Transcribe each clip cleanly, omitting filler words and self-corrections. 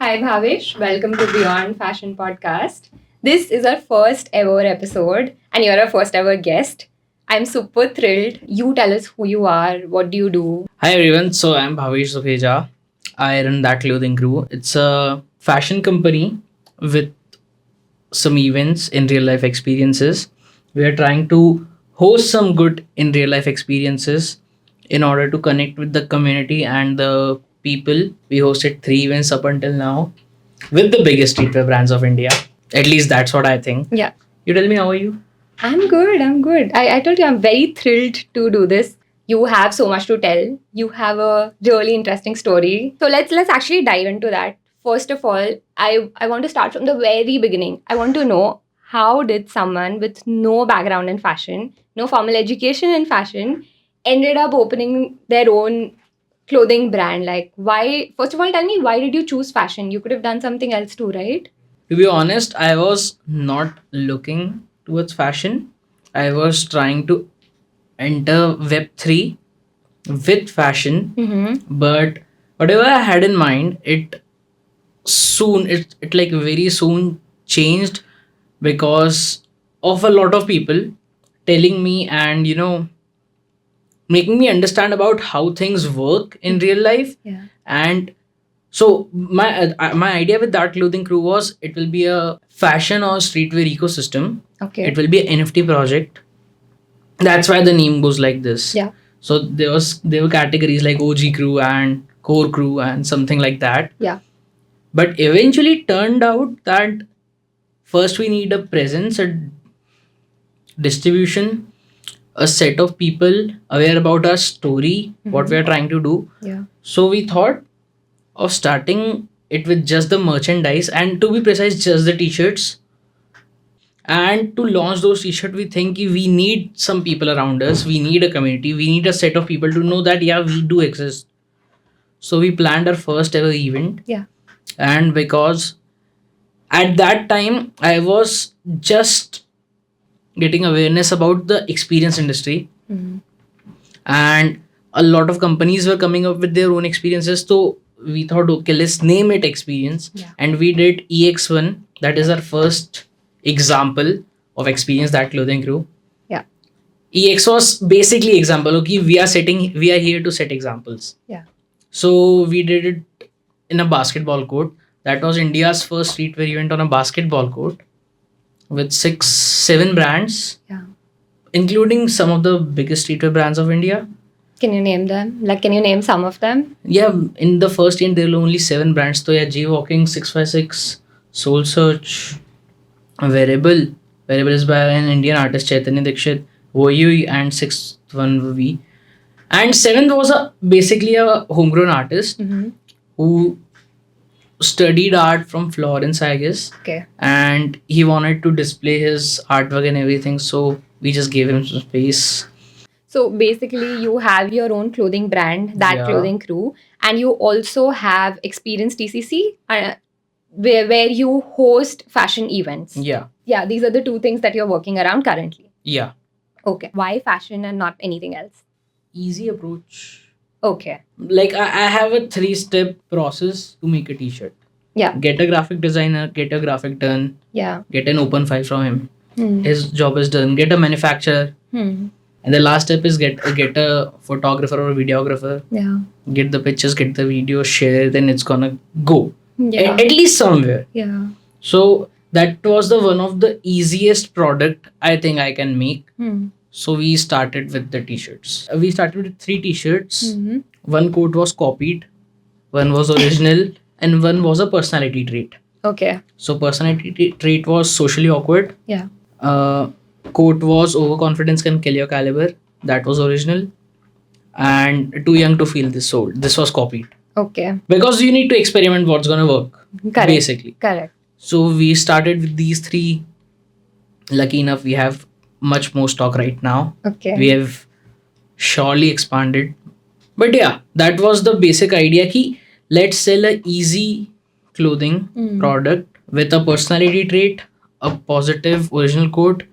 Hi Bhavish, welcome to Beyond Fashion Podcast. This is our first ever episode, and you're our first ever guest. I'm super thrilled. You tell us who you are, what do you do? Hi everyone, so I'm Bhavesh Sukheja. I run That Clothing Crew. It's a fashion company with some events in real life experiences. We are trying to host some good in real life experiences in order to connect with the community and the people. We hosted 3 events up until now with the biggest streetwear brands of India. At least that's what I think. Yeah. You tell me, how are you? I'm good. I told you I'm very thrilled to do this. You have so much to tell. You have a really interesting story. So let's actually dive into that. First of all, I want to start from the very beginning. I want to know how did someone with no background in fashion, no formal education in fashion, ended up opening their own clothing brand? Like why first of all tell me why did you choose fashion? You could have done something else too, right? To be honest, I was not looking towards fashion. I was trying to enter Web3 with fashion, but whatever I had in mind, it like very soon changed because of a lot of people telling me and making me understand about how things work in real life. Yeah. And so my idea with That Clothing Crew was it will be a fashion or streetwear ecosystem. Okay. It will be an NFT project. That's why the name goes like this. Yeah. So there were categories like OG crew and core crew and something like that. Yeah. But eventually it turned out that first we need a presence, a distribution, a set of people aware about our story, what we are trying to do. Yeah. So we thought of starting it with just the merchandise, and to be precise, just the t-shirts. And to launch those t-shirts, we think we need some people around us. We need a community. We need a set of people to know that yeah, we do exist. So we planned our first ever event. Yeah. And because at that time I was just getting awareness about the experience industry, and a lot of companies were coming up with their own experiences. So we thought, okay, let's name it experience. Yeah. And we did EX1. That is our first example of experience, That Clothing Crew. Yeah. EX was basically example. Okay, we are here to set examples. Yeah. So we did it in a basketball court. That was India's first streetwear event on a basketball court with 7 brands, Yeah. including some of the biggest streetwear brands of India. Can you name them? Like, can you name some of them? Yeah, in the first year there were only 7 brands. So yeah, Jaywalking, 656, Soul Search, Variable. Variable is by an Indian artist, Chaitanya Dixit, Voyui, and sixth one V. And seventh was basically a homegrown artist who studied art from Florence, I guess. Okay. And he wanted to display his artwork and everything. So we just gave him some space. So basically, you have your own clothing brand, That Yeah. Clothing Crew, and you also have Experience TCC, where you host fashion events. Yeah. Yeah, these are the two things that you're working around currently. Yeah. Okay. Why fashion and not anything else? Easy approach. Okay. Like I have a 3-step process to make a t-shirt. Yeah. Get a graphic designer, get a graphic done, Yeah. get an open file from him. Hmm. His job is done. Get a manufacturer. And the last step is get a photographer or a videographer. Yeah. Get the pictures, get the video, share, then it's gonna go. Yeah. At least somewhere. Yeah. So that was the one of the easiest product I think I can make. So we started with the t-shirts. We started with 3 t-shirts. One coat was copied, one was original, and one was a personality trait. Okay. So personality trait was socially awkward. Yeah. Quote was overconfidence can kill your caliber. That was original. And too young to feel this soul. This was copied. Okay. Because you need to experiment what's gonna work. Correct. Basically. Correct. So we started with these 3. Lucky enough, we have much more stock right now. Okay. We have surely expanded. But yeah, that was the basic idea ki let's sell a easy clothing product with a personality trait, a positive original quote,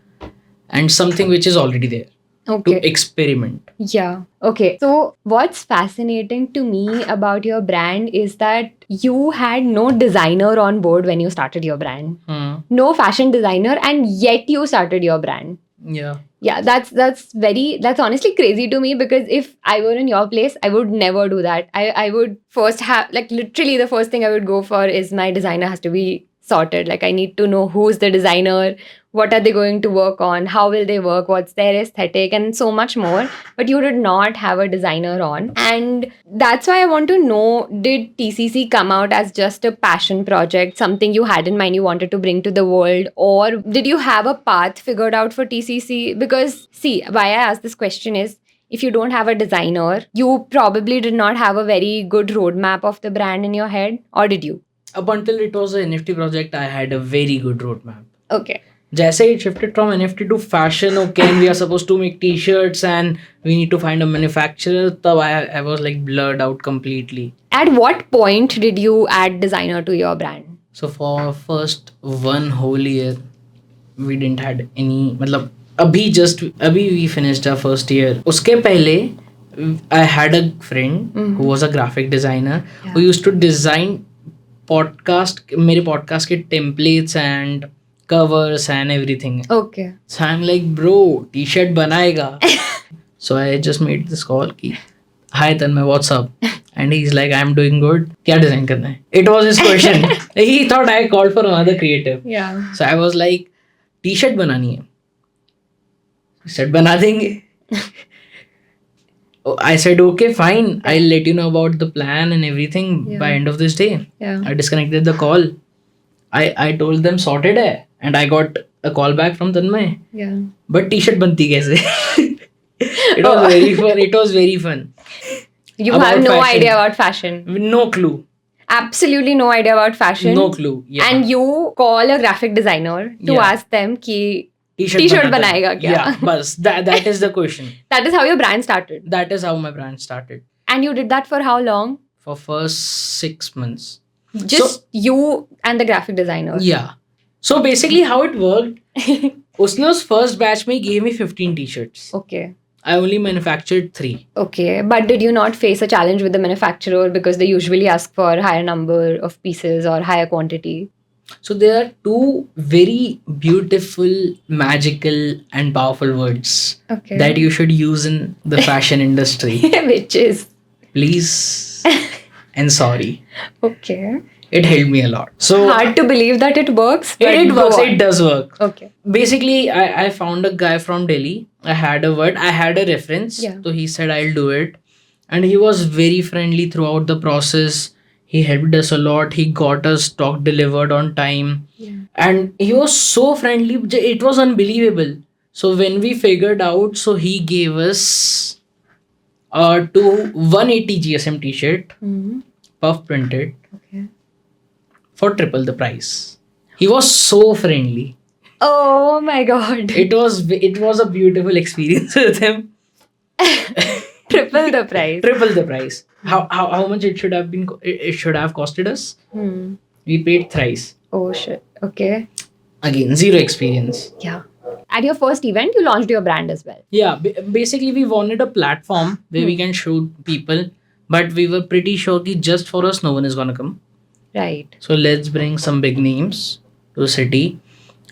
and something which is already there. Okay. experiment. Yeah. Okay. So, what's fascinating to me about your brand is that you had no designer on board when you started your brand. No fashion designer, and yet you started your brand. Yeah. Yeah, that's honestly crazy to me, because if I were in your place, I would never do that. I would first have, like, literally the first thing I would go for is my designer has to be sorted. Like, I need to know who's the designer, what are they going to work on, how will they work, what's their aesthetic, and so much more. But you did not have a designer on. And that's why I want to know, did TCC come out as just a passion project, something you had in mind you wanted to bring to the world, or did you have a path figured out for TCC? Because, see, why I ask this question is, if you don't have a designer, you probably did not have a very good roadmap of the brand in your head, or did you? Up until it was an NFT project, I had a very good roadmap. Okay. जैसे it shifted from NFT to fashion, okay, and we are supposed to make t-shirts and we need to find a manufacturer, तब I was like blurred out completely. At what point did you add designer to your brand? So for first one whole year, we didn't had any, मतलब अभी we finished our first year. उसके पहले I had a friend who was a graphic designer who used to design मेरे podcast के templates and covers and everything. Okay. So I'm like, bro, t-shirt बनाएगा. So I just made this call कि hi Tanmay, what's up? And he's like, I'm doing good. क्या design करना है? It was his question. He thought I called for another creative. Yeah. So I was like, t-shirt बनानी है. T-shirt बना देंगे. I said, okay, fine. I'll let you know about the plan and everything by end of this day. Yeah. I disconnected the call. I told them sorted है. And I got a call back from Tanmay. Yeah. But t-shirt बनती कैसे? It was very fun. It was very fun. You About have no fashion. idea about fashion. No clue. Absolutely no idea about fashion. No clue. Yeah. And you call a graphic designer to Yeah. ask them कि t-shirt बनाता बनाएगा है क्या? Yeah, बस that is the question. That is how your brand started. That is how my brand started. And you did that for how long? For first 6 months. Just you and the graphic designer. Yeah. So basically how it worked, Usno's first batch में gave me 15 t-shirts. Okay. I only manufactured 3. Okay. But did you not face a challenge with the manufacturer because they usually ask for higher number of pieces or higher quantity? So there are 2 very beautiful, magical and powerful words Okay. that you should use in the fashion industry. Which is? Please and sorry. Okay. It helped me a lot. So Hard to believe that it works. But it go works. on. It does work. Okay. Basically, I found a guy from Delhi. I had a word. I had a reference. Yeah. So he said, I'll do it. And he was very friendly throughout the process. He helped us a lot. He got us stock delivered on time. Yeah. And he was so friendly. It was unbelievable. So when we figured out, so he gave us a 180 GSM t-shirt, Mhm. puff printed, Okay. for triple the price. He was so friendly. Oh my god. It was a beautiful experience with him. Triple the price. Triple the price. How much it should have been? It should have costed us. Hmm. We paid thrice. Oh shit. Okay. Again, zero experience. Yeah. At your first event, you launched your brand as well. Yeah, basically we wanted a platform where we can show people, but we were pretty sure that just for us, no one is gonna come. Right. So let's bring some big names to the city.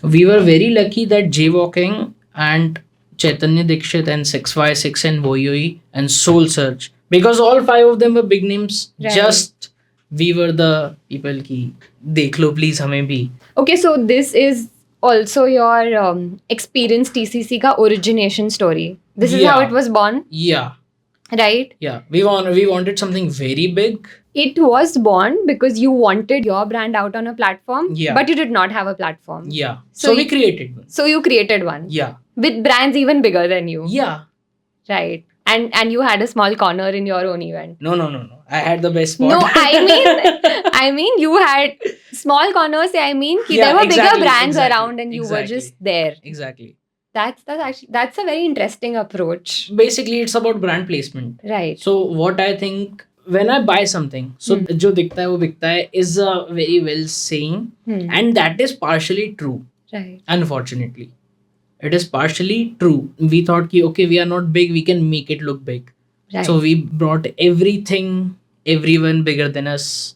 We were very lucky that Jaywalking and Chaitanya Dikshit and 6x6 and Voyoi and Soul Search, because all 5 of them were big names. Right. Just we were the people ki dekh lo please hame bhi. Okay, so this is also your experience TCC ka origination story. This is how Yeah. it was born, Yeah, right? yeah. We wanted something very big. It was born because you wanted your brand out on a platform, Yeah. but you did not have a platform. Yeah. So So we you- created one. So you created one Yeah. with brands even bigger than you, Yeah. right? And you had a small corner in your own event. No. I had the best spot. No, I mean you had small corners. I mean ki Yeah, there were bigger exactly, brands exactly, around, and you were exactly. just there. Exactly. That's a very interesting approach, Basically, it's about brand placement. right? So what I think when I buy something, so जो दिखता है वो बिकता है is a very well saying, Hmm. and that is partially true, Right. unfortunately. it is partially true. We thought ki okay, we are not big, we can make it look big. Right. So we brought everything, everyone bigger than us.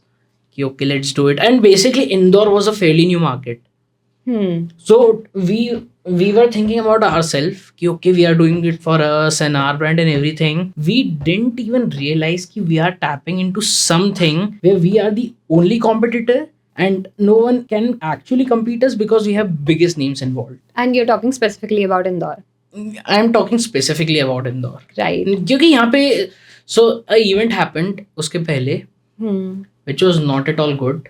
Ki okay, let's do it. And basically Indore was a fairly new market. So we were thinking about ourselves कि okay, we are doing it for us and our brand and everything. We didn't even realize कि we are tapping into something where we are the only competitor and no one can actually compete us because we have biggest names involved. And you're talking specifically about Indore. I am talking specifically about Indore. Right. क्योंकि यहाँ पे so a event happened उसके पहले which was not at all good.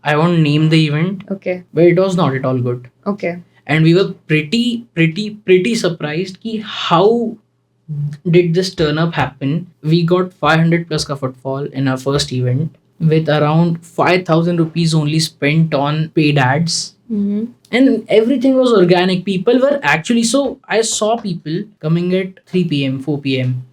I won't name the event, Okay. but it was not at all good. Okay. And we were pretty surprised ki how did this turn up happen. We got 500 plus ka footfall in our first event with around 5,000 rupees only spent on paid ads, and everything was organic. People were actually, so I saw people coming at 3 p.m 4 p.m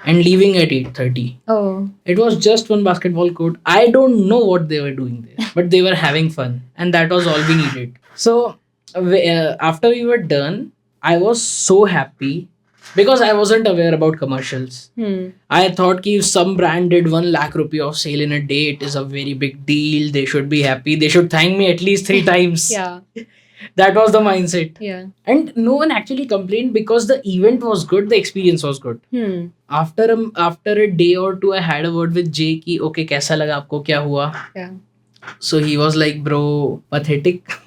and leaving at 8:30. Oh. It was just one basketball court. I don't know what they were doing there, but they were having fun, and that was all we needed. So after we were done, I was so happy because I wasn't aware about commercials. I thought ki if some brand did 1 lakh rupee of sale in a day, it is a very big deal. They should be happy. They should thank me at least 3 times. Yeah. That was the mindset. Yeah. And no one actually complained because the event was good, the experience was good. After a day or two, I had a word with Jay ki okay, कैसा लगा आपको, क्या हुआ? Yeah. So he was like, bro, pathetic.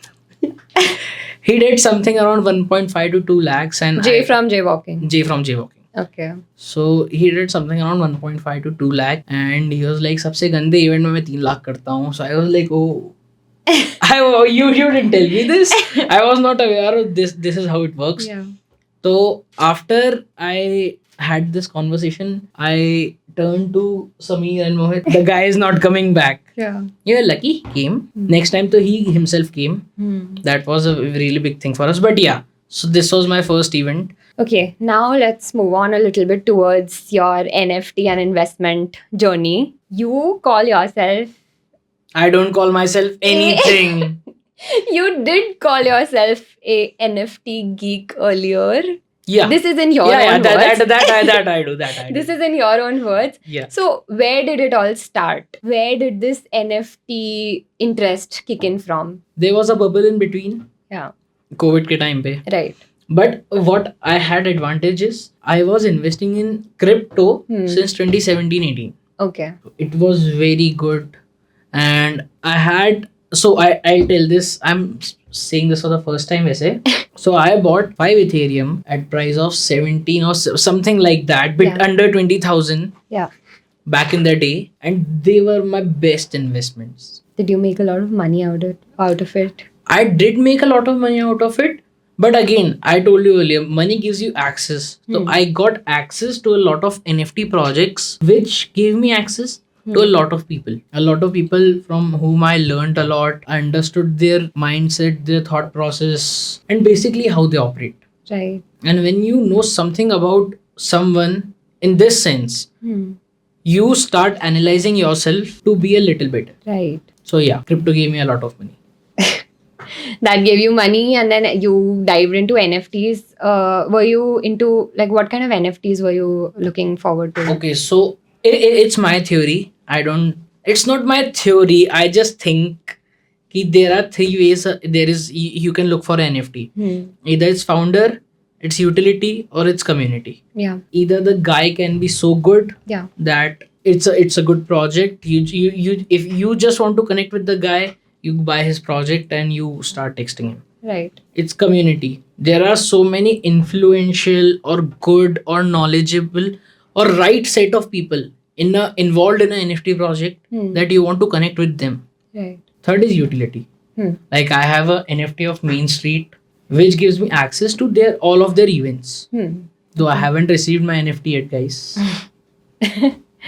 He did something around 1.5 to 2 lakhs and Jay from Jaywalking. Jay from Jaywalking. Okay. So he did something around 1.5 to 2 lakh and he was like, सबसे गंदे event में मैं 3 लाख करता हूँ. So I was like, oh, you didn't tell me this. I was not aware of this. This is how it works. Yeah. So after I had this conversation, I turned to Sameer and Mohit. The guy is not coming back. Yeah. Yeah, lucky he came. Next time, so he himself came. That was a really big thing for us. But yeah, so this was my first event. Okay, now let's move on a little bit towards your NFT and investment journey. You call yourself. I don't call myself anything. You did call yourself a NFT geek earlier. Yeah. This is in your yeah, own words. that I do. This is in your own words. Yeah. So where did it all start? Where did this NFT interest kick in from? There was a bubble in between. Yeah. COVID ke time pe. Right. But what I had advantage is I was investing in crypto since 2017-18. Okay. It was very good. And I had, so I'll tell this, I'm saying this for the first time ऐसे. So I bought 5 Ethereum at price of 17 or something like that, bit Yeah. under 20,000 Yeah. back in the day, and they were my best investments. Did you make a lot of money out of it? I did make a lot of money out of it, but again, I told you earlier, money gives you access. So I got access to a lot of NFT projects, which gave me access to a lot of people. A lot of people from whom I learned a lot. I understood their mindset, their thought process, and basically how they operate. Right. And when you know something about someone in this sense, you start analyzing yourself to be a little better. Right. So yeah, crypto gave me a lot of money. That gave you money, and then you dived into NFTs. Were you into, like, what kind of NFTs were you looking forward to? Okay, so it's my theory. It's not my theory. I just think कि there are 3 ways. You can look for an NFT. Either it's founder, its utility, or its community. Yeah. Either the guy can be so good Yeah. that it's a good project. You if you just want to connect with the guy, you buy his project and you start texting him. Right. It's community. There are so many influential or good or knowledgeable or right set of people involved in an NFT project that you want to connect with them. Right. Third is utility. Like I have a NFT of Main Street, which gives me access to all of their events. Though I haven't received my NFT yet, guys.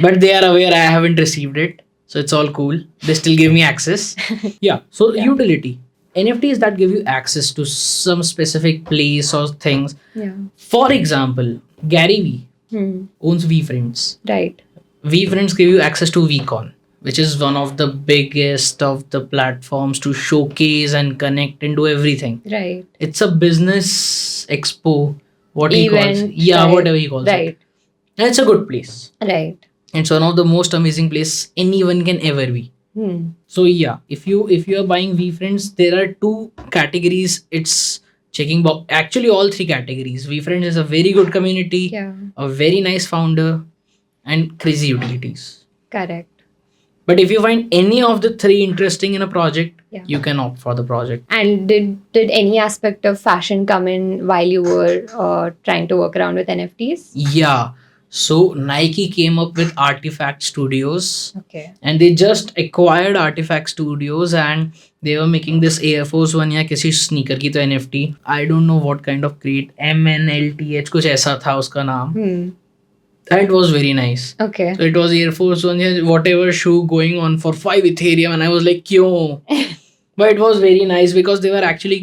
But they are aware I haven't received it. So it's all cool. They still give me access. Yeah. So utility. NFTs that give you access to some specific place or things. Yeah. For example, Gary Vee owns VFriends. Right. VFriends give you access to VCon. which is one of the biggest of the platforms to showcase and connect and do everything. Right. It's a business expo, what he calls. Event. Yeah, right. whatever he calls it. Right. And it's a good place. Right. It's one of the most amazing place anyone can ever be. So yeah, if you are buying VFriends, there are two categories. It's checking box. Actually, all three categories. VFriends is a very good community, Yeah. a very nice founder, and crazy utilities. Correct. But if you find any of the three interesting in a project, Yeah. you can opt for the project. And did any aspect of fashion come in while you were trying to work around with NFTs? Yeah. So Nike came up with Artifact Studios, Okay. and they just acquired Artifact Studios, and they were making this Air Force One या किसी sneaker की तो NFT. I don't know what kind of crate, MNLTH कुछ ऐसा था उसका नाम. And it was very nice. Okay. So it was Air Force One, yeah, whatever shoe going on for 5 Ethereum, and I was like, "Kyo?" But it was very nice because they were actually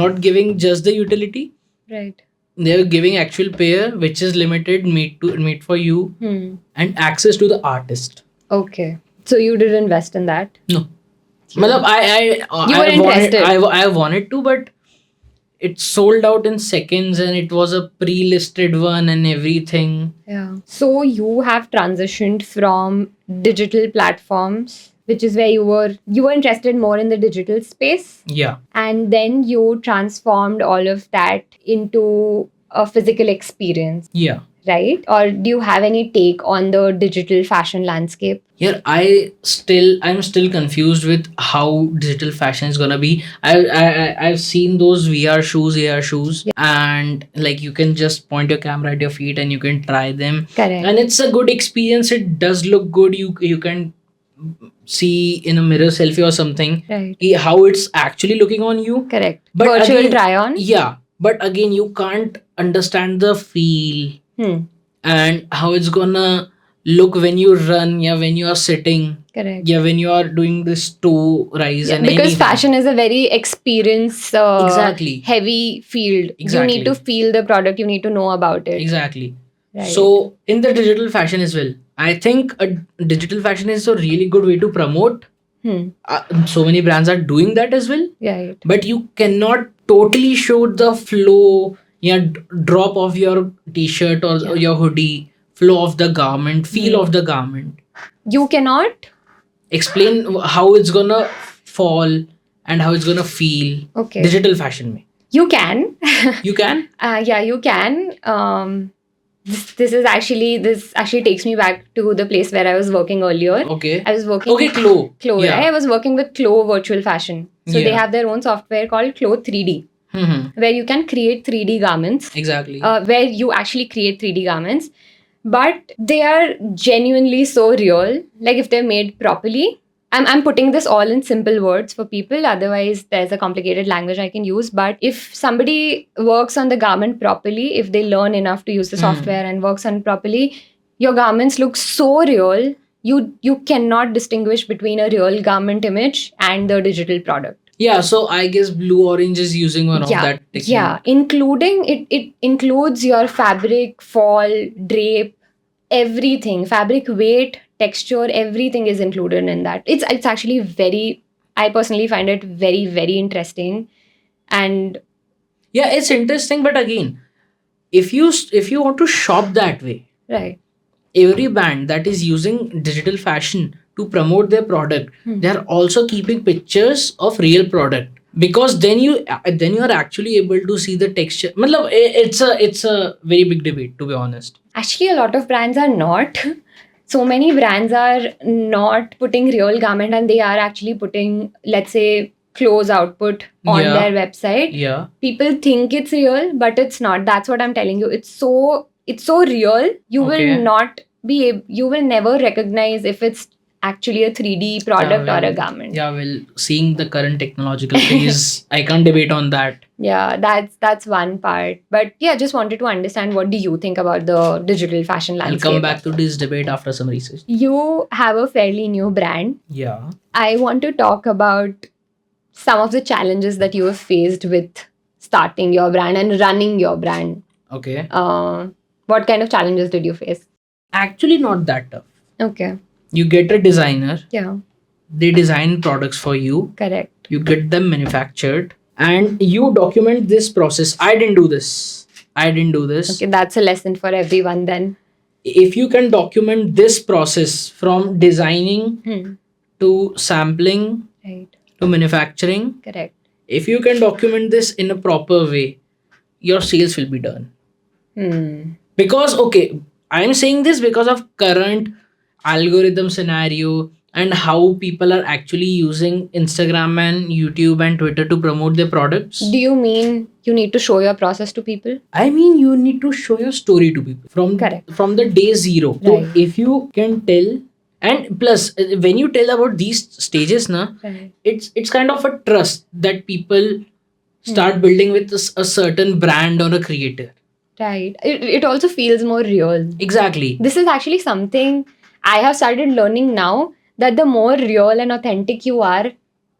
not giving just the utility. Right. They were giving actual pair, which is limited, made for you, and access to the artist. Okay. So you did invest in that? No. Matlab, You were interested. I wanted to, but it sold out in seconds, and it was a pre-listed one and everything. Yeah. So you have transitioned from digital platforms, which is where you were interested more in the digital space, Yeah. and then you transformed all of that into a physical experience, Yeah. right? Or do you have any take on the digital fashion landscape? Here I'm still confused with how digital fashion is gonna be. I've seen those VR shoes, AR shoes, and like you can just point your camera at your feet and you can try them. Correct. And it's a good experience. It does look good. You can see in a mirror selfie or something Right. how it's actually looking on you. Correct. But Virtual again, try on? Yeah, but again you can't understand the feel and how it's gonna look when you run, yeah, when you are sitting, Correct. yeah, when you are doing this toe rise and Because anything. fashion is a very experience Exactly. heavy field. Exactly. You need to feel the product, you need to know about it. Exactly. Right. So in the digital fashion as well, I think a digital fashion is a really good way to promote. So many brands are doing that as well. Right. But you cannot totally show the flow, yeah, drop of your t-shirt or your hoodie, flow of the garment, feel of the garment. You cannot? Explain how it's gonna fall and how it's gonna feel. Okay. Digital fashion mein. You can. You can? Yeah, you can. This actually takes me back to the place where I was working earlier. Okay. I was working Okay, Clo. Clo, Yeah. right? I was working with Clo Virtual Fashion. So they Yeah. have their own software called Clo 3D, where you can create 3D garments. Exactly. Where you actually create 3D garments, but they are genuinely so real. Like if they're made properly. I'm putting this all in simple words for people. Otherwise, there's a complicated language I can use. But if somebody works on the garment properly, if they learn enough to use the software and works on it properly, your garments look so real. You cannot distinguish between a real garment image and the digital product. Yeah, so I guess Blue Orange is using one of that technique. Yeah, including it includes your fabric, fall, drape, everything, fabric weight, texture, everything is included in that. It's actually I personally find it very, very interesting. And Yeah, it's interesting, but again, if you want to shop that way, right, every brand that is using digital fashion to promote their product, they're also keeping pictures of real product, because then you are actually able to see the texture. Matlab, it's a very big debate, to be honest. actually a lot of brands are not. So many brands are not putting real garment, and they are actually putting, let's say, clothes output on Yeah. their website. Yeah. People think it's real, but it's not. That's what I'm telling you. It's so real. You Okay. will not be you will never recognize if it's actually a 3D product or a garment. Yeah, well, seeing the current technological phase, I can't debate on that. Yeah, that's one part. But yeah, just wanted to understand, what do you think about the digital fashion I'll landscape? come back to this debate after some research. You have a fairly new brand. Yeah. I want to talk about some of the challenges that you have faced with starting your brand and running your brand. Okay. What kind of challenges did you face? Actually, not that tough. Okay. You get a designer, Yeah. they design products for you, Correct. you get them manufactured, and you document this process. I didn't do this. I didn't do this. Okay, that's a lesson for everyone then. If you can document this process from designing to sampling Right. to manufacturing, Correct. if you can document this in a proper way, your sales will be done. Because, okay, I'm saying this because of current algorithm scenario and how people are actually using Instagram and YouTube and Twitter to promote their products. Do you mean you need to show your process to people? I mean, you need to show your story to people Correct. from the day zero. So Right. if you can tell, and plus when you tell about these stages, Right. it's kind of a trust that people start building with a certain brand or a creator. Right. It also feels more real. Exactly. This is actually something I have started learning now, that the more real and authentic you are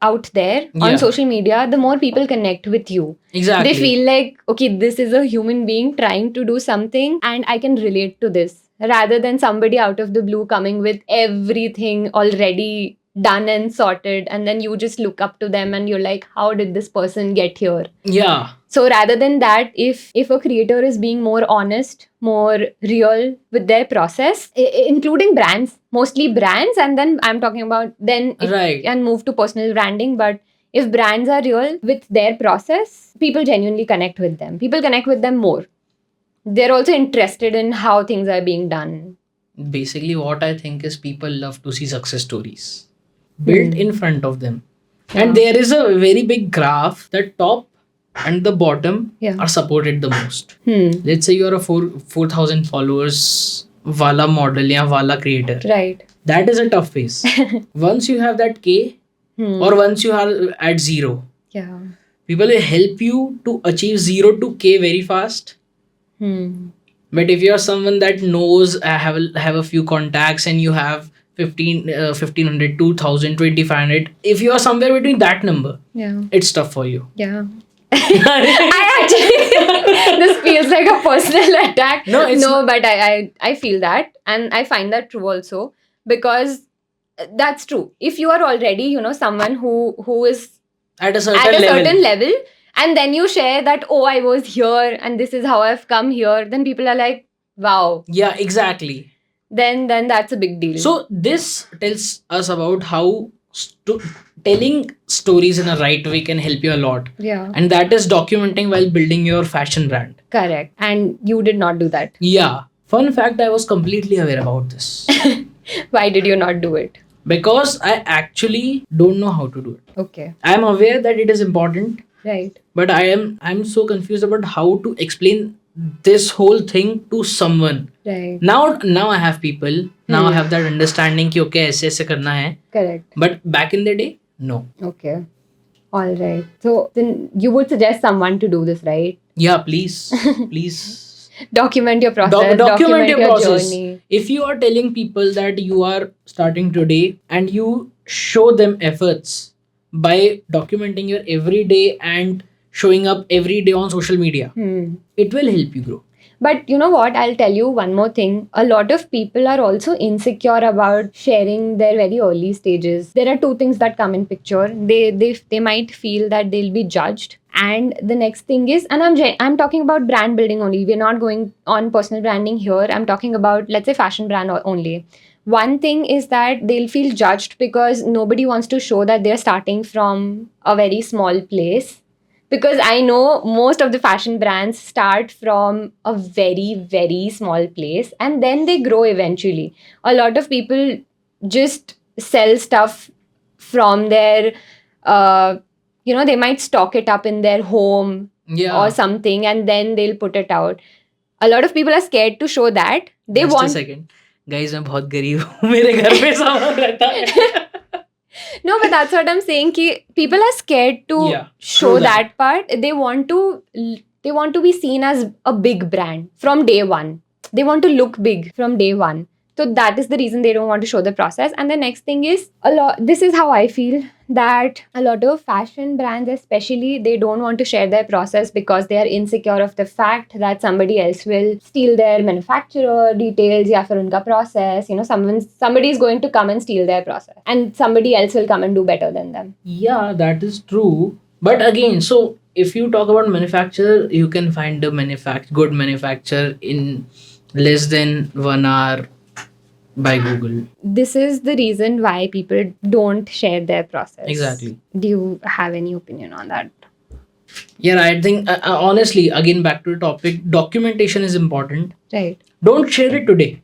out there Yeah. on social media, the more people connect with you. Exactly. They feel like, okay, this is a human being trying to do something and I can relate to this, rather than somebody out of the blue coming with everything already done and sorted, and then you just look up to them and you're like, how did this person get here? Yeah. So rather than that, if a creator is being more honest, more real with their process, including brands, mostly brands, and then I'm talking about then it Right. can move to personal branding. But if brands are real with their process, people genuinely connect with them. People connect with them more. They're also interested in how things are being done. Basically, what I think is people love to see success stories built in front of them. And there is a very big graph. The top and the bottom Yeah. are supported the most. Hmm. Let's say you're a 4,000 followers wala model ya wala creator. Right. That is a tough phase. Once you have that K, or once you are at zero, Yeah. people will help you to achieve 0 to K very fast. But if you're someone that knows, have a few contacts, and you have 1500, 2000, 2500, if you are somewhere between that number, Yeah. it's tough for you. Yeah. I actually this feels like a personal attack. No, it's but I feel that, and I find that true also, because that's true. If you are already, someone who is at a certain at a level. certain level, and then you share that, oh, I was here and this is how I've come here, then people are like, wow. Yeah, exactly. Then that's a big deal. So this tells us about how telling stories in a right way can help you a lot. Yeah. And that is documenting while building your fashion brand. Correct. And you did not do that. Yeah. Fun fact, I was completely aware about this. Why did you not do it? Because I actually don't know how to do it. Okay. I am aware that it is important, Right. but I'm so confused about how to explain this whole thing to someone. Right. Now I have people. Now I have that understanding कि okay ऐसे करना है. Correct. But back in the day, no. Okay. All right. So then you would suggest someone to do this, right? Yeah, please, please. Document your process. Document your process. Journey. If you are telling people that you are starting today and you show them efforts by documenting your everyday and showing up every day on social media, it will help you grow. But you know what? I'll tell you one more thing. A lot of people are also insecure about sharing their very early stages. There are two things that come in picture. They might feel that they'll be judged. And the next thing is, and I'm talking about brand building only. We're not going on personal branding here. I'm talking about, let's say, fashion brand only. One thing is that they'll feel judged because nobody wants to show that they're starting from a very small place. Because I know most of the fashion brands start from a very, very small place and then they grow eventually. A lot of people just sell stuff from their, they might stock it up in their home or something and then they'll put it out. A lot of people are scared to show that. They Just want. a second. Guys, मैं बहुत गरीब हूँ. मेरे घर पे सामान रहता है. No, but that's what I'm saying. Ki people are scared to show that part. They want to be seen as a big brand from day one. They want to look big from day one. So that is the reason they don't want to show the process. And the next thing is this is how I feel. that a lot of fashion brands, especially, they don't want to share their process because they are insecure of the fact that somebody else will steal their manufacturer details या फिर उनका process. Somebody is going to come and steal their process, and somebody else will come and do better than them. Yeah, that is true. But again, so if you talk about manufacturer, you can find a good manufacturer in less than 1 hour by Google. This is the reason why people don't share their process. Exactly. Do you have any opinion on that? Yeah, I think honestly, again back to the topic, documentation is important. Right. Don't share it today.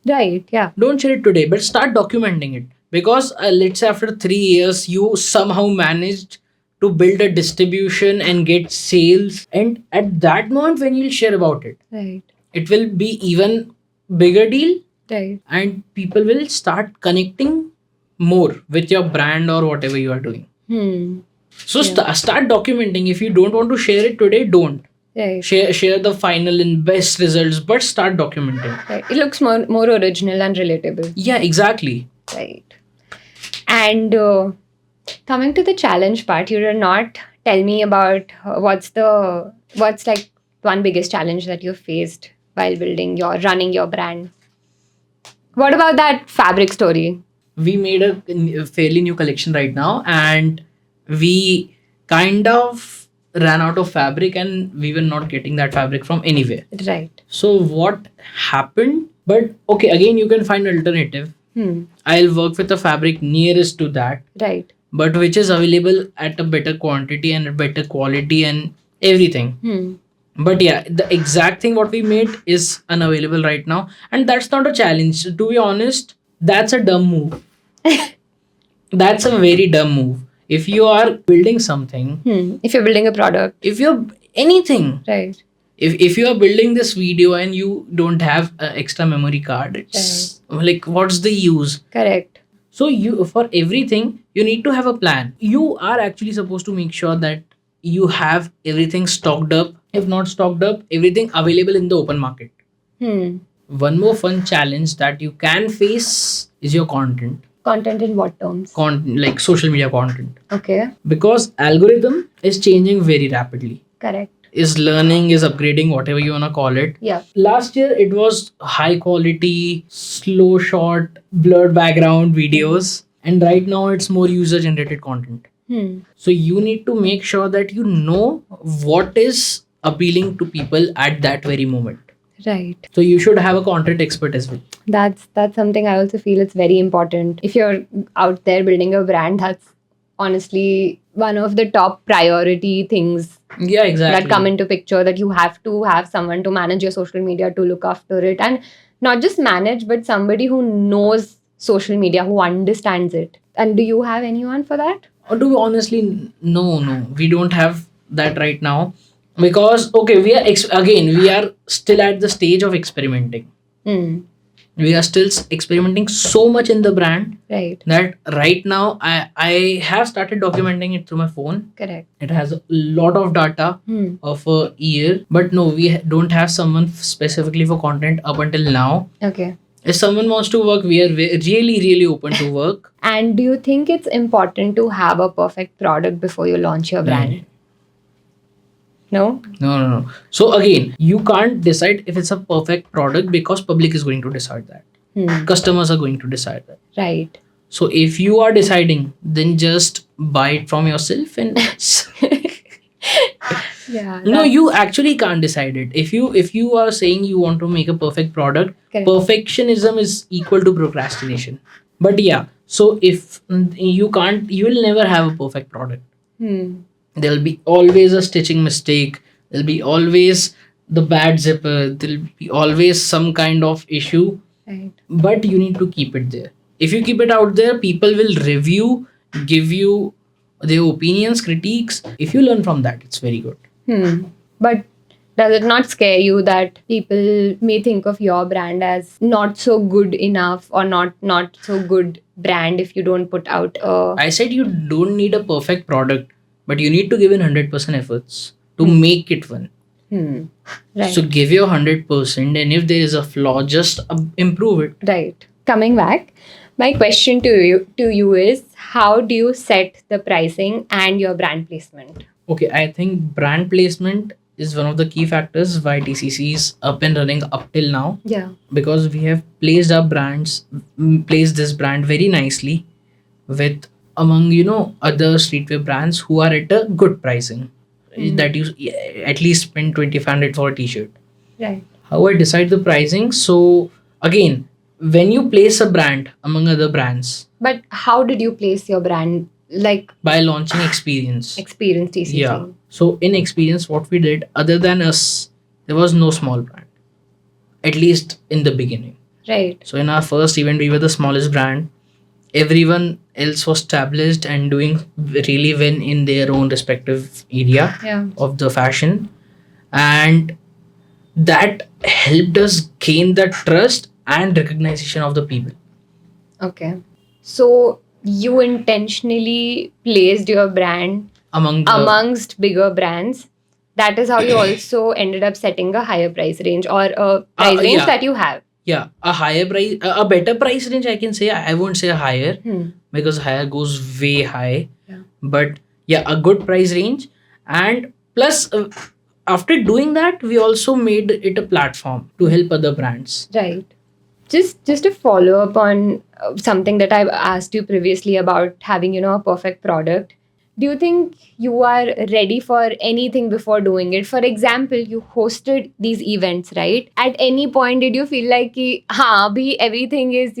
Right. Yeah. Don't share it today, but start documenting it. Because let's say after 3 years, you somehow managed to build a distribution and get sales. And at that moment, when you'll share about it, Right. it will be even bigger deal, Right. and people will start connecting more with your brand or whatever you are doing. So start documenting. If you don't want to share it today, don't Right. share the final and best results, but start documenting. Right. It looks more original and relatable. Yeah, exactly. Right. And coming to the challenge part, you did not tell me about what's like one biggest challenge that you faced while running your brand. What about that fabric story? We made a fairly new collection right now, and we kind of ran out of fabric, and we were not getting that fabric from anywhere. Right. So what happened? But okay, again, you can find alternative. I'll work with the fabric nearest to that, Right. but which is available at a better quantity and a better quality and everything. But yeah, the exact thing what we made is unavailable right now, and that's not a challenge. To be honest, that's a dumb move. That's a very dumb move. If you are building something, If you're building a product. if you're anything, Right. if you are building this video and you don't have an extra memory card, it's like, what's the use? Correct. So you, for everything, you need to have a plan. You are actually supposed to make sure that you have everything stocked up. If not stocked up, everything available in the open market. One more fun challenge that you can face is your content. Content in what terms? Like social media content. Okay. Because algorithm is changing very rapidly. Correct. Is learning, is upgrading, whatever you wanna call it. Yeah. Last year it was high quality, slow shot, blurred background videos, and right now it's more user generated content. So you need to make sure that you know what is appealing to people at that very moment. Right. So you should have a content expert as well. That's something I also feel it's very important. If you're out there building a brand, that's honestly one of the top priority things Yeah, exactly. that come into picture, that you have to have someone to manage your social media, to look after it, and not just manage, but somebody who knows social media, who understands it. And do you have anyone for that? Or to be honestly, no, we don't have that right now, because okay, we are we are still at the stage of experimenting. We are still experimenting so much in the brand Right. that right now I have started documenting it through my phone. Correct. It has a lot of data of a year, but no, we don't have someone specifically for content up until now. Okay. If someone wants to work, we are really open to work. And do you think it's important to have a perfect product before you launch your brand? No? No. So again, you can't decide if it's a perfect product, because public is going to decide that. Customers are going to decide that. Right. So if you are deciding, then just buy it from yourself and Yeah. no, you actually can't decide it. If you are saying you want to make a perfect product, Correct. perfectionism is equal to procrastination. But yeah, so if you can't, you will never have a perfect product. There'll be always a stitching mistake. There'll be always the bad zipper. There'll be always some kind of issue. Right. But you need to keep it there. If you keep it out there, people will review, give you their opinions, critiques. If you learn from that, it's very good. But does it not scare you that people may think of your brand as not so good enough, or not so good brand if you don't put out a... I said you don't need a perfect product, but you need to give in 100% efforts to make it one. Right. So give your 100%, and if there is a flaw, just improve it. Right. Coming back, My question to you is, how do you set the pricing and your brand placement? Okay, I think brand placement is one of the key factors why TCC is up and running up till now, Yeah. because we have placed our brands, placed this brand very nicely with among other streetwear brands who are at a good pricing, that you at least spend 2500 for a t-shirt. Right. How I decide the pricing? So again, when you place a brand among other brands, But how did you place your brand? Like by launching experience. experience TCC. Yeah. So in experience, what we did, other than us, there was no small brand, at least in the beginning. Right. So in our first event, we were the smallest brand. Everyone else was established and doing really well in their own respective area Yeah. of the fashion, and that helped us gain the trust and recognition of the people Okay. So you intentionally placed your brand among the amongst bigger brands. That is how you also ended up setting a higher price range, or a price range yeah. that you have. Yeah, a higher price, a better price range, I can say. I won't say higher, because higher goes way high. Yeah. But yeah, a good price range. And plus, after doing that, we also made it a platform to help other brands. Right. Just to follow up on something that I've asked you previously about having, a perfect product. Do you think you are ready for anything before doing it? For example, you hosted these events, right? At any point, did you feel like, ki, हाँ, अभी everything is,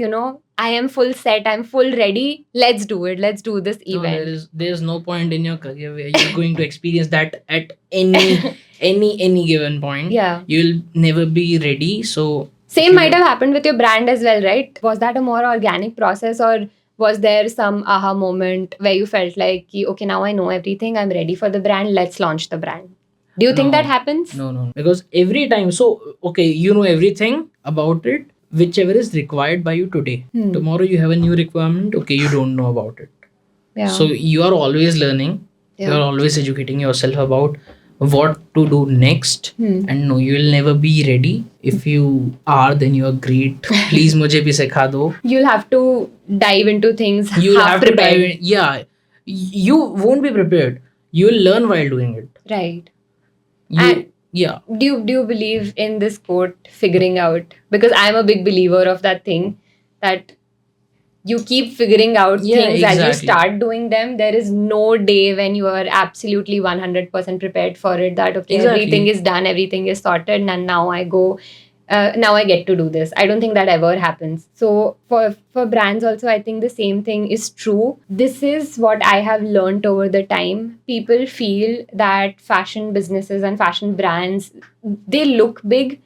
I am full set, I'm full ready. Let's do it. Let's do this No, event. there's no point in your career where you're going to experience that at any given point. Yeah. You'll never be ready. So Same might have happened with your brand as well, right? Was that a more organic process, or was there some aha moment where you felt like, ki, okay, now I know everything, I'm ready for the brand, let's launch the brand? Do you think No. that happens? No, because every time, so okay, you know everything about it, whichever is required by you today. Tomorrow you have a new requirement, okay, you don't know about it. Yeah. So you are always learning, you Yeah. are always educating yourself about what to do next. And no, you will never be ready. If you are, then you are great. Please मुझे भी सिखा दो. You'll have to dive into things. You'll half have to prepared. dive in. Yeah, you won't be prepared. You will learn while doing it. Right. You, And yeah. Do you believe in this quote, figuring out? Because I'm a big believer of that thing, that you keep figuring out Yeah, things as you exactly. start doing them. There is no day when you are absolutely 100% prepared for it, that okay, Exactly. everything is done, everything is sorted, and now I go, now I get to do this. I don't think that ever happens. So for brands also, I think the same thing is true. This is what I have learned over the time. People feel that fashion businesses and fashion brands, they look big,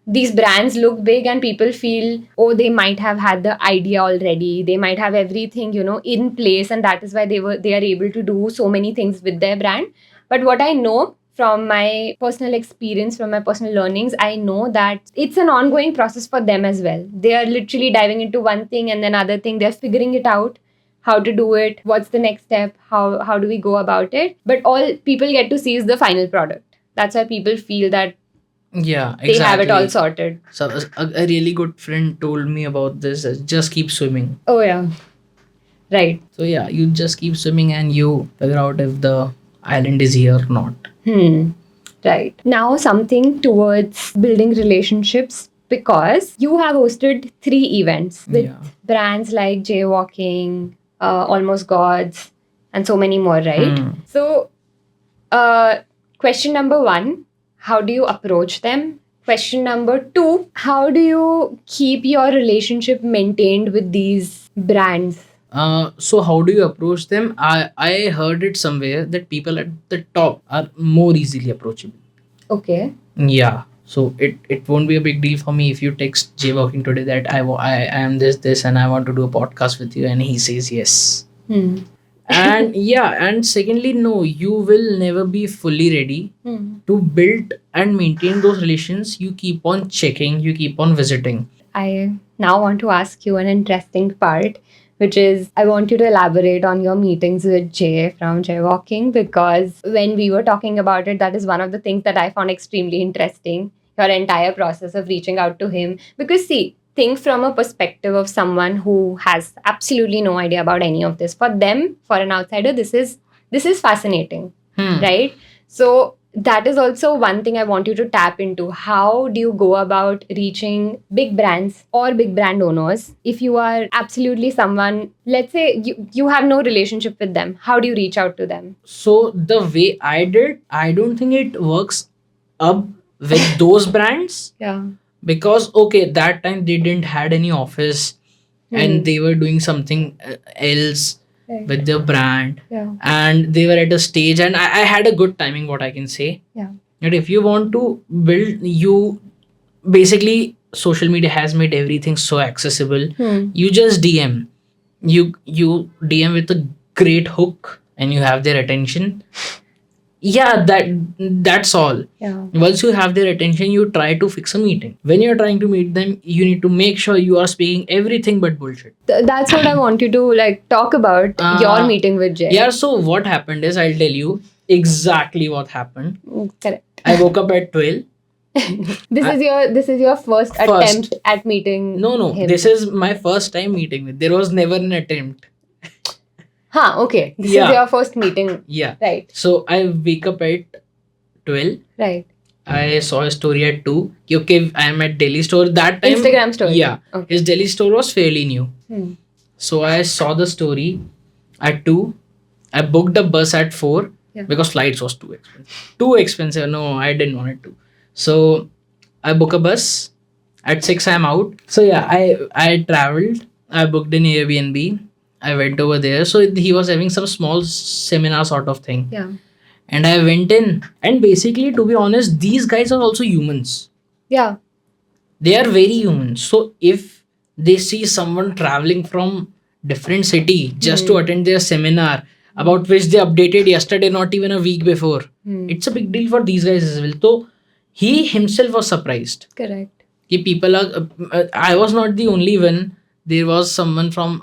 these brands look big, and people feel, oh, they might have had the idea already, they might have everything, in place, and that is why they are able to do so many things with their brand. But what I know from my personal experience, from my personal learnings, I know that it's an ongoing process for them as well. They are literally diving into one thing and then other thing, they're figuring it out, how to do it, what's the next step, how do we go about it. But all people get to see is the final product. That's why people feel that Yeah, they have it all exactly. sorted. So a really good friend told me about this. Just keep swimming. Oh, yeah. Right. So yeah, you just keep swimming and you figure out if the island is here or not. Right. Now, something towards building relationships, because you have hosted 3 events with Yeah. brands like Jaywalking, Almost Gods, and so many more, right? So, question number 1, how do you approach them? Question number 2, how do you keep your relationship maintained with these brands? So how do you approach them? I heard it somewhere that people at the top are more easily approachable. Okay. Yeah. So it won't be a big deal for me if you text Jaywalking today that I am this and I want to do a podcast with you, and he says yes. And yeah, and secondly, no, you will never be fully ready to build and maintain those relations. You keep on checking, you keep on visiting. I now want to ask you an interesting part, which is I want you to elaborate on your meetings with Jay from Jaywalking, because when we were talking about it, that is one of the things that I found extremely interesting. Your entire process of reaching out to him. Because, see, think from a perspective of someone who has absolutely no idea about any of this. For them, for an outsider, this is fascinating, right? So that is also one thing I want you to tap into. How do you go about reaching big brands or big brand owners if you are absolutely someone, let's say you have no relationship with them? How do you reach out to them? So the way I did, I don't think it works up with those brands, Yeah. because okay, that time they didn't had any office and they were doing something else Right. with their brand, Yeah. and they were at a stage, and I had a good timing, what I can say. Yeah. And if you want to build, you basically, social media has made everything so accessible. You just DM, you DM with a great hook and you have their attention. Yeah, that's all. Yeah. Once you have their attention, you try to fix a meeting. When you're trying to meet them, you need to make sure you are speaking everything but bullshit. That's what I want you to like talk about your Uh, meeting with Jay. Yeah, so what happened is, I'll tell you exactly what happened. Correct. I woke up at 12. This is your first attempt at meeting. No, him. this is my first time meeting with. There was never an attempt. Okay. This Yeah. is your first meeting. Yeah. Right. So I wake up at 12. Right. I saw a story at 2. Okay, I am at Delhi store. That time, Instagram story. Yeah. Okay. His Delhi store was fairly new. Hmm. So I saw the story at 2. I booked a bus at 4 Yeah. because flights was too expensive. Too expensive. No, I didn't want it to. So I book a bus. At 6 I'm out. So yeah, I traveled. I booked an Airbnb. I went over there. So he was having some small seminar sort of thing. Yeah. And I went in. And basically, to be honest, these guys are also humans. Yeah. They are very human. So if they see someone traveling from different city just to attend their seminar about which they updated yesterday, not even a week before, it's a big deal for these guys as well. So he himself was surprised. Correct. Ki people are. I was not the only one. There was someone from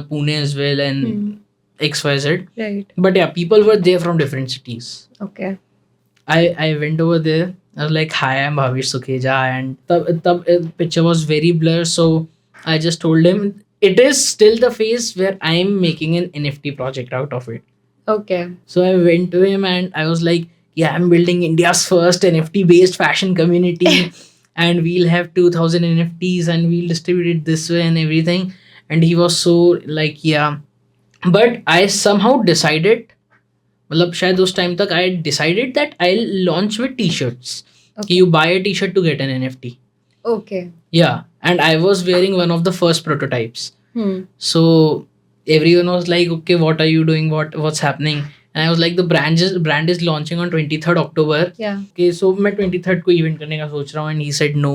Pune as well and XYZ. Right. But yeah, people were there from different cities. Okay. I went over there. I was like, "Hi, I'm Bhavish Sukheja," and the picture was very blurred. So I just told him it is still the phase where I'm making an NFT project out of it. Okay. So I went to him and I was like, "Yeah, I'm building India's first NFT based fashion community, and we'll have 2,000 NFTs and we'll distribute it this way and everything." And he was so like, "Yeah," but I somehow decided. मतलब शायद उस time तक I decided that I'll launch with t-shirts. Okay. You buy a t-shirt to get an NFT. Okay. Yeah, and I was wearing one of the first prototypes. So everyone was like, "Okay, what are you doing? What's happening?" And I was like, "The brand is launching on 23rd October." Yeah. Okay, so मैं 23rd को event करने का सोच रहा हूँ, and he said no.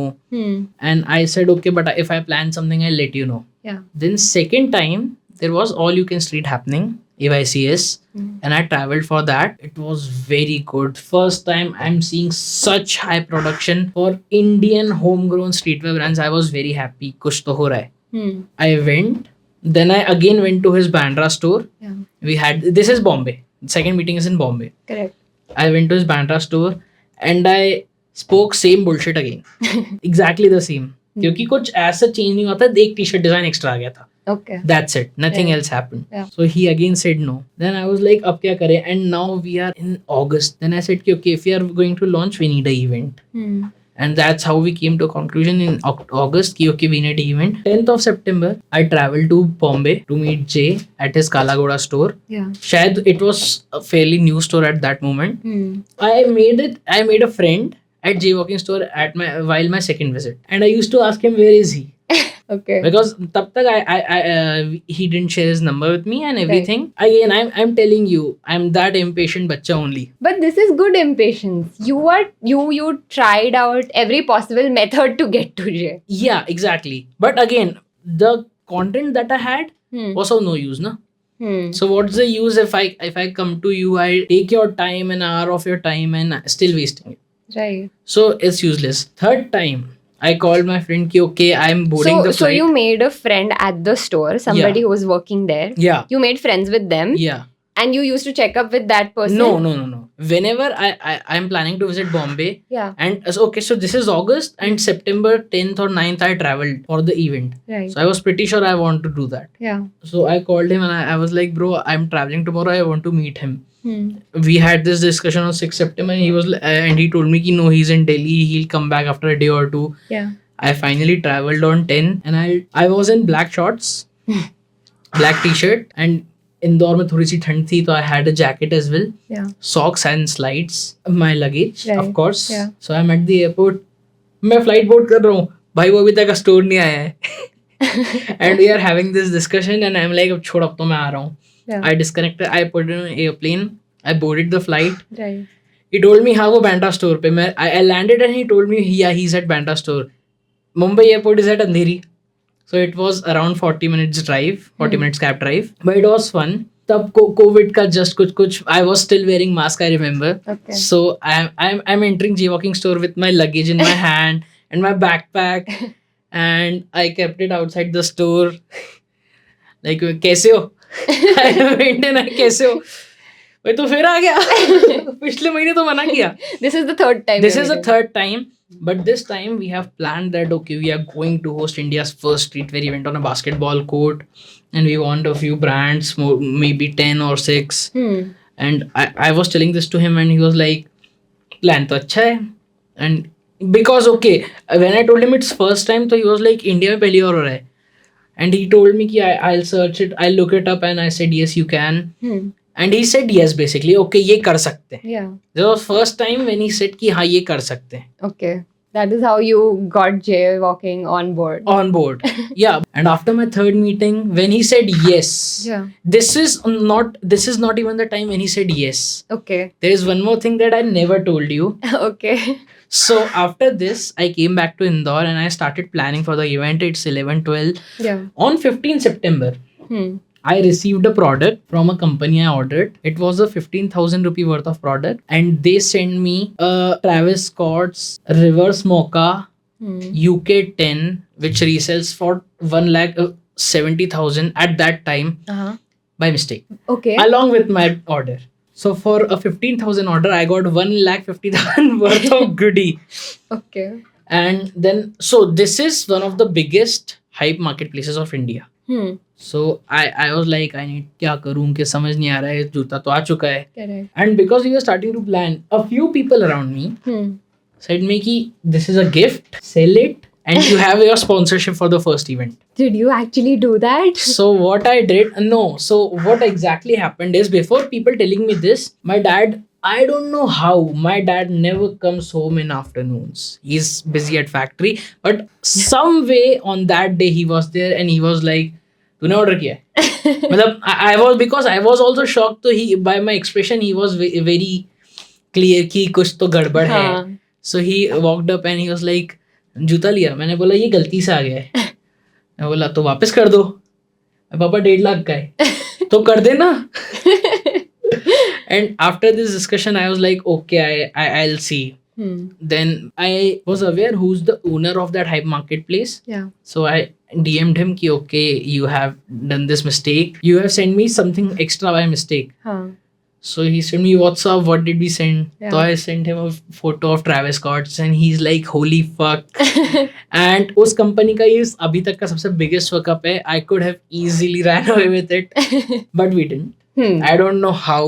And I said, "Okay, but if I plan something, I'll let you know." Yeah. Then second time there was all you can street happening, AYCS, and I traveled for that. It was very good. First time I'm seeing such high production for Indian homegrown streetwear brands. I was very happy. Kuch to ho raha hai. I went. Then I again went to his Bandra store. Yeah. We had, this is Bombay. Second meeting is in Bombay. Correct. I went to his Bandra store and I spoke same bullshit again. Exactly the same. क्योंकि कुछ ऐसा change नहीं हुआ था, एक T shirt design extra आ गया था. Okay. That's it. Nothing Yeah. else happened. Yeah. So he again said no. Then I was like, "Ab kya kare?" And now we are in August. Then I said, "Okay, if we are going to launch, we need an event." And that's how we came to a conclusion in August. Ki, okay, we need an event. 10th of September, I traveled to Bombay to meet Jay at his Kalagoda store. Yeah. Shayad it was a fairly new store at that moment. I made a friend at Jay Walking store while my second visit, and I used to ask him, "Where is he?" Okay. Because tab tak he didn't share his number with me and everything. Again, I'm telling you, I'm that impatient bacha only. But this is good impatience. You tried out every possible method to get to Jay. Yeah, exactly. But again, the content that I had was of no use, na. So what's the use if I come to you, I take your time, an hour of your time, and still wasting it. Right. So it's useless. Third time, I called my friend ki, "Okay, I'm boarding the So flight." you made a friend at the store, somebody who was working there. Yeah. You made friends with them. Yeah. And you used to check up with that person? No. Whenever I'm planning to visit Bombay, Yeah. and okay, so this is August, and September 10th or 9th I traveled for the event. Right. So I was pretty sure I want to do that. Yeah. So I called him and I was like, bro, I'm traveling tomorrow. I want to meet him. Hmm. We had this discussion on 6th September, and he told me, no, he's in Delhi. He'll come back after a day or two. Yeah. I finally traveled on 10, and I was in black shorts, black t-shirt, and Indore में थोड़ी सी ठंड थी, तो I had a jacket as well, Yeah. socks and slides, my luggage, Right. of course. Yeah. So I'm at the airport. मैं flight board कर रहा हूँ, भाई वो अभी तक स्टोर नहीं आया है. And we are having this discussion, and I'm like, अब छोड़, अब तो मैं आ रहा हूँ. Yeah. I disconnected, I put in an airplane, I boarded the flight. Right. He told me हाँ वो Banta store पे. I landed and he told me yeah, he's at Banta store. Mumbai airport is at Andheri. So it was around 40 minutes drive, 40 minutes cab drive. But it was fun. तब COVID का just कुछ I was still wearing mask, I remember. Okay. So I'm entering Jaywalking store with my luggage in my hand and my backpack, and I kept it outside the store. Like, कैसे हो? I went in, कैसे हो? भाई तो फिर आ गया. पिछले महीने तो मना किया. This is the third time. This you're is the meeting. third time, but this time we have planned that okay, we are going to host India's first streetwear event on a basketball court, and we want a few brands, maybe 10 or 6. And I was telling this to him, and he was like, plan to अच्छा है. And because okay, when I told him it's first time, so he was like, India में पहली बार हो रहा है. And he told me कि I'll search it, I'll look it up, and I said yes, you can. And he said yes, basically, okay, ये कर सकते हैं. Yeah. This was first time when he said कि हाँ ये कर सकते हैं. Okay. That is how you got jaywalking on board. On board. Yeah. And after my third meeting, when he said yes, Yeah. this is not even the time when he said yes. Okay. There is one more thing that I never told you. Okay. So after this, I came back to Indore and I started planning for the event. It's 11-12. Yeah. On 15 September, I received a product from a company I ordered. It was a 15,000 rupee worth of product, and they sent me a Travis Scott's reverse mocha UK 10, which resells for 1,70,000 at that time by mistake, Okay. along with my order. So for a 15,000 order, I got 1,50,000 worth of goodie. Okay. And then, so this is one of the biggest hype marketplaces of India. So I was like, I need क्या करूँ कि समझ नहीं आ रहा है, जूता तो आ चुका है. Correct. And because we were starting to plan, a few people around me said me कि this is a gift, sell it, and you have your sponsorship for the first event. Did you actually do that? So what I did, no. So what exactly happened is, before people telling me this, my dad, I don't know how, my dad never comes home in afternoons. He's busy at factory, but some way on that day he was there and he was like, तूने order किया है? मतलब I was also shocked. तो he, by my expression, he was very clear कि कुछ तो गड़बड़ है. So he walked up and he was like, जूता लिया? मैंने बोला ये गलती से आ गया है. मैं बोला तो वापस कर दो. पापा 1.5 लाख का है तो कर देना. And after this discussion, I was like, okay, I'll see. Then I was aware who's the owner of that hype marketplace. Yeah. So I DM'd him ki okay, you have done this mistake. You have sent me something extra by mistake. So he sent me WhatsApp, what did we send? Yeah. So I sent him a photo of Travis Scott's and he's like, holy fuck. And उस company का ये अभी तक का सबसे biggest fuck up है. I could have easily ran away with it, but we didn't. I don't know how.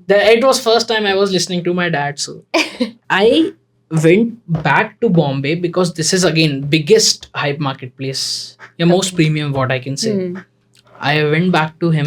It was first time I was listening to my dad. So I went back to Bombay because this is again biggest hype marketplace. Yeah, most premium, what I can say. I went back to him.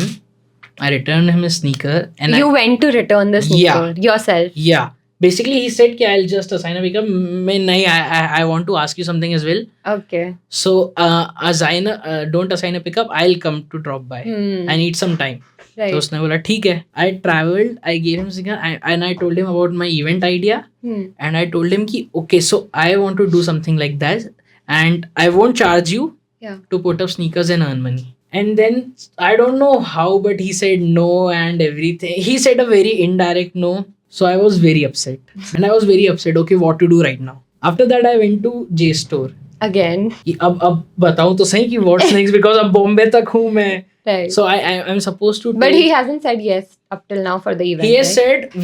I returned him a sneaker. And You went to return the sneaker yourself. Yeah. Basically, he said, I'll just assign a pickup. I want to ask you something as well. Okay. So, don't assign a pickup. I'll come to drop by. I need some time. Right. तो उसने बोला ठीक है. I traveled, I gave him sneaker and I told him about my event idea. And I told him कि okay, so I want to do something like that and I won't charge you to put up sneakers and earn money. And then I don't know how, but he said no and everything. He said a very indirect no. So I was very upset. And I was very upset. Okay, what to do right now? After that, I went to J Store. Again. अब बताऊं तो सही कि what's next because अब बॉम्बे तक हूँ मैं. Right. So I'm supposed to. But tell- he hasn't said yes up till now for the event. he has right? said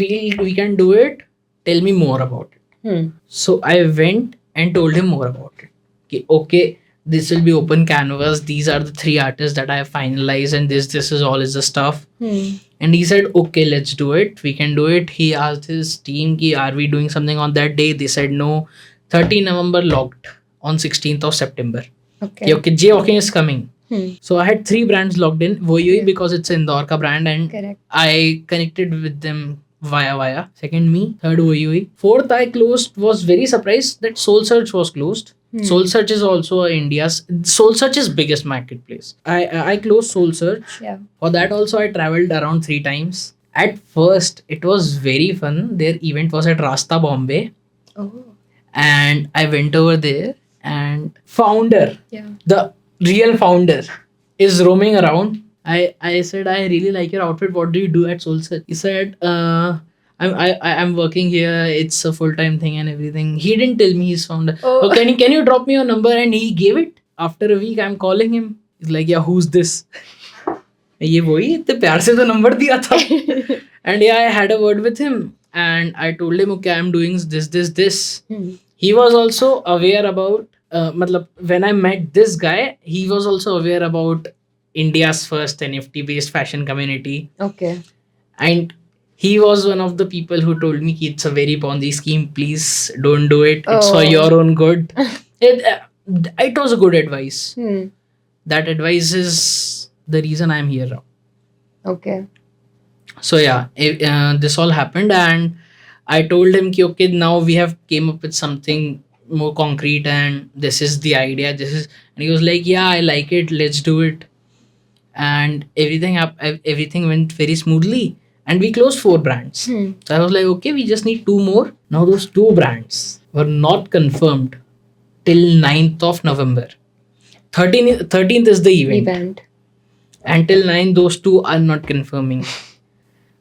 we can do it. Tell me more about it. Hmm. So I went and told him more about it. Okay, this will be open canvas. These are the 3 artists that I have finalized, and this is all is the stuff. Hmm. And he said, okay, let's do it. We can do it. He asked his team, ki, are we doing something on that day? They said no. 30 November logged on 16th of September. Okay. Ki, okay, Jaywalking is coming. Hmm. So I had 3 brands logged in. Voyoi Yeah. because it's an Indore ka brand, and Correct. I connected with them via. Second me. Third Voyoi. Fourth I closed. Was very surprised that Soul Search was closed. Hmm. Soul Search is also India's. Soul Search is biggest marketplace. I closed Soul Search. Yeah. For that also I traveled around 3 times. At first it was very fun. Their event was at Rasta Bombay, Oh. and I went over there, and founder, Yeah. the real founder, is roaming around. I said, I really like your outfit. What do you do at Soul Search? He said, I'm working here. It's a full time thing and everything. He didn't tell me he's founder. Oh. Oh, can you drop me your number? And he gave it. After a week, I'm calling him. He's like, yeah, who's this? ये वही इतने प्यार से तो number दिया था. And yeah, I had a word with him, and I told him, okay, I'm doing this. Hmm. He was also aware about matlab, when I met this guy, he was also aware about India's first NFT based fashion community, Okay. and he was one of the people who told me "Ki it's a very Ponzi scheme, please don't do it, it's for Oh. your own good." It was a good advice. Hmm. That advice is the reason I'm here now. Okay. So yeah, this all happened, and I told him ki, okay, now we have came up with something more concrete, and this is the idea, and he was like, yeah, I like it, let's do it. And everything went very smoothly, and we closed 4 brands. Hmm. So I was like, okay, we just need 2 more. Now those 2 brands were not confirmed till 9th of November. 13th is the Event. until 9 those 2 are not confirming.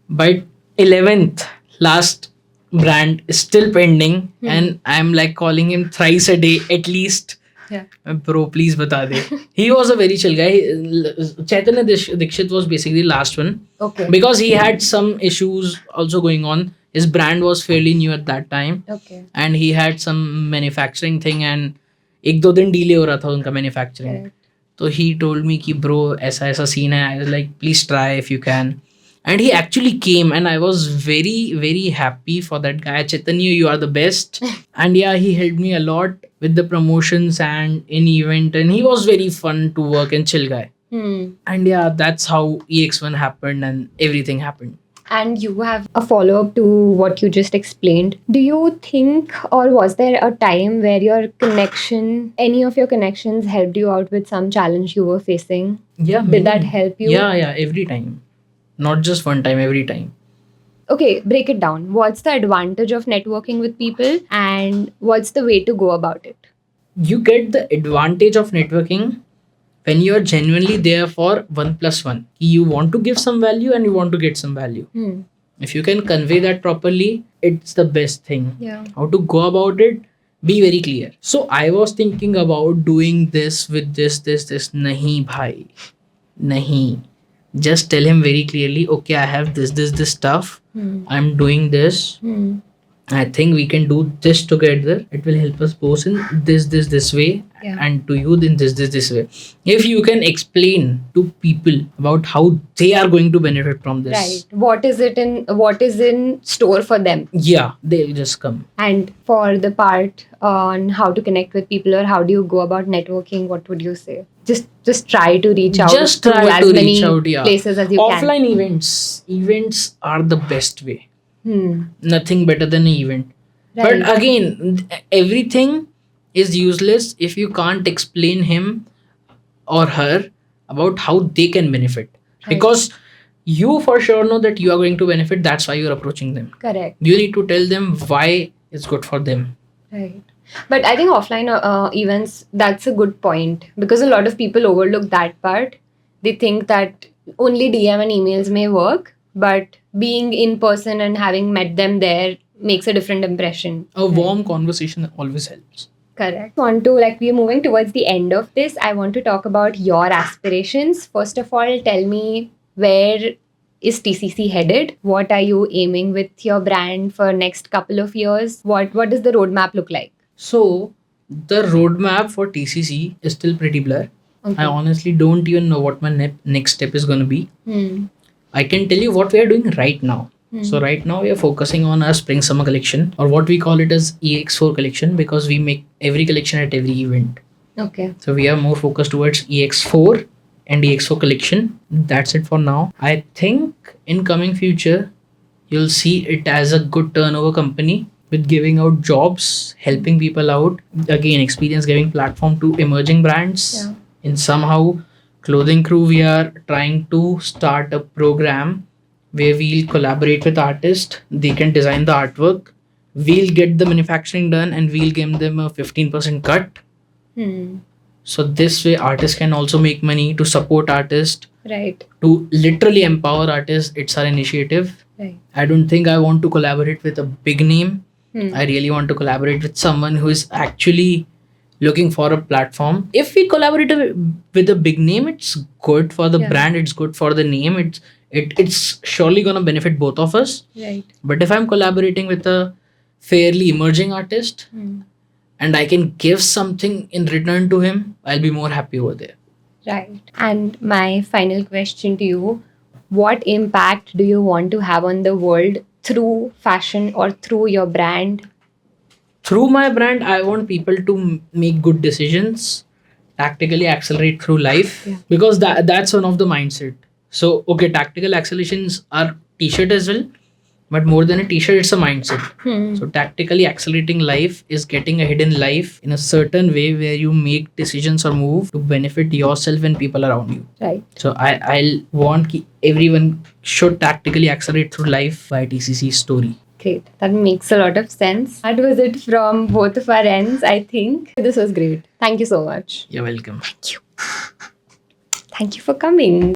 By 11th, last brand is still pending, and I'm like calling him thrice a day at least. Yeah. Bro, please bata de. He was a very chill guy. Chaitanya Dikshit was basically the last one, Okay. because he had some issues also going on. His brand was fairly new at that time, Okay. and he had some manufacturing thing, and 1-2 दिन delay हो रहा था उनका manufacturing. Correct. So he told me कि bro ऐसा scene है. I was like, please try if you can. And he actually came, and I was very, very happy for that guy. Chaitanya, you are the best. And yeah, he helped me a lot with the promotions and in event, and he was very fun to work and chill guy. Hmm. And yeah, that's how EX1 happened and everything happened. And you have a follow up to what you just explained. Do you think, or was there a time where any of your connections helped you out with some challenge you were facing? Yeah. Did that help you? Yeah, every time. Not just one time, every time. Okay, break it down. What's the advantage of networking with people, and what's the way to go about it? You get the advantage of networking when you're genuinely there for 1+1. You want to give some value and you want to get some value. Hmm. If you can convey that properly, it's the best thing. Yeah. How to go about it? Be very clear. So I was thinking about doing this with this. Nahi bhai. Nahi. Just tell him very clearly, okay, I have this stuff. Hmm. I'm doing this. Hmm. I think we can do this together. It will help us both in this way, Yeah. and to you in this way. If you can explain to people about how they are going to benefit from this, Right. What is in store for them? yeah, they'll just come. And for the part on how to connect with people, or how do you go about networking, what would you say? Just try to reach out Just to try as to many reach out, yeah. places as you can. Offline events are the best way. Hmm. Nothing better than an event. Right. But again, everything is useless if you can't explain him or her about how they can benefit. Right. Because you for sure know that you are going to benefit. That's why you're approaching them. Correct. You need to tell them why it's good for them. Right. But I think offline events, that's a good point, because a lot of people overlook that part. They think that only DM and emails may work, but being in person and having met them there makes a different impression. A warm conversation always helps. Correct. Want to, like, we're moving towards the end of this. I want to talk about your aspirations. First of all, tell me, where is TCC headed? What are you aiming with your brand for next couple of years? What does the roadmap look like? So the roadmap for TCC is still pretty blur. Okay. I honestly don't even know what my next step is going to be. Hmm. I can tell you what we are doing right now. Hmm. So right now we are focusing on our spring summer collection, or what we call it as EX4 collection, because we make every collection at every event. Okay. So we are more focused towards EX4 and EX4 collection. That's it for now. I think in coming future you'll see it as a good turnover company with giving out jobs, helping people out, again experience giving platform to emerging brands. Yeah. In somehow Clothing Crew, we are trying to start a program where we'll collaborate with artists. They can design the artwork, we'll get the manufacturing done, and we'll give them a 15% cut. Hmm. So this way artists can also make money to support artists, Right. to literally empower artists. It's our initiative. Right. I don't think I want to collaborate with a big name. Hmm. I really want to collaborate with someone who is actually looking for a platform. If we collaborate with a big name, it's good for the Yeah. brand, it's good for the name, it's surely gonna benefit both of us. Right. But if I'm collaborating with a fairly emerging artist Hmm. and I can give something in return to him, I'll be more happy over there. Right. And my final question to you, what impact do you want to have on the world through fashion or through your brand? Through my brand, I want people to make good decisions, tactically accelerate through life. Yeah. Because that's one of the mindset. So okay, tactical accelerations are t-shirt as well, but more than a t-shirt, it's a mindset. Hmm. So tactically accelerating life is getting ahead in life in a certain way where you make decisions or move to benefit yourself and people around you. Right. So I'll want everyone should tactically accelerate through life by TCC story. Great. That makes a lot of sense. That was it from both of our ends, I think. This was great. Thank you so much. You're welcome. Thank you for coming.